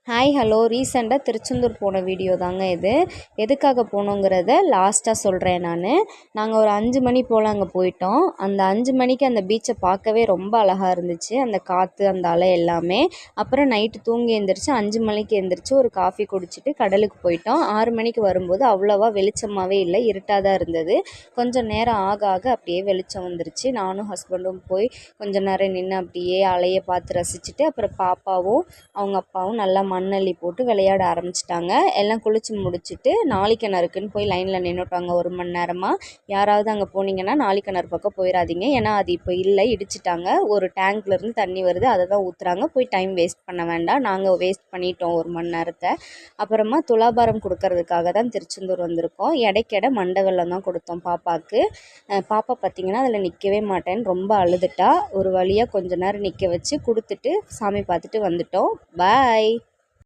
Hi hello ரீசெண்டாக திருச்செந்தூர் போன video தாங்க இது. எதுக்காக போனோங்கிறத லாஸ்ட்டாக சொல்கிறேன். நாங்கள் ஒரு 5 மணி போல் அங்கே போயிட்டோம். அந்த 5 மணிக்கு அந்த பீச்சை பார்க்கவே ரொம்ப அழகாக இருந்துச்சு. அந்த காற்று, அந்த அலை எல்லாமே. அப்புறம் நைட்டு தூங்கி எழுந்திரிச்சு 5 மணிக்கு எழுந்திரிச்சு ஒரு காஃபி குடிச்சிட்டு கடலுக்கு போயிட்டோம். 6 மணிக்கு வரும்போது அவ்வளோவா வெளிச்சமாகவே இல்லை, இருட்டாக தான் இருந்தது. கொஞ்சம் நேரம் ஆக ஆக அப்படியே வெளிச்சம் வந்துருச்சு. நானும் ஹஸ்பண்டும் போய் கொஞ்சம் நேரம் நின்று அப்படியே அலையை பார்த்து ரசிச்சுட்டு, அப்புறம் பாப்பாவும் அவங்க அப்பாவும் நல்லா மண்ணள்ளி போட்டு விளையாட ஆரம்பிச்சிட்டாங்க. எல்லாம் குளித்து முடிச்சுட்டு நாளிக்கிணறுக்குன்னு போய் லைனில் நின்றுட்டாங்க 1 மணி நேரமாக. யாராவது அங்கே போனீங்கன்னா நாளிக்கிணறு பக்கம் போயிடாதீங்க, ஏன்னா அது இப்போ இல்லை, இடிச்சிட்டாங்க. ஒரு டேங்க்லேருந்து தண்ணி வருது, அதை தான் ஊற்றுறாங்க. போய் டைம் வேஸ்ட் பண்ண வேண்டாம். நாங்கள் வேஸ்ட் பண்ணிட்டோம் 1 மணி நேரத்தை. அப்புறமா துலாபாரம் கொடுக்கறதுக்காக தான் திருச்செந்தூர் வந்திருக்கோம். இடைக்கிட மண்டை வெல்லம் தான் கொடுத்தோம் பாப்பாவுக்கு. பாப்பா பார்த்திங்கன்னா அதில் நிற்கவே மாட்டேன்னு ரொம்ப அழுதுட்டா. ஒரு வழியாக கொஞ்ச நேரம் நிற்க வச்சு கொடுத்துட்டு சாமி பார்த்துட்டு வந்துட்டோம். பாய்.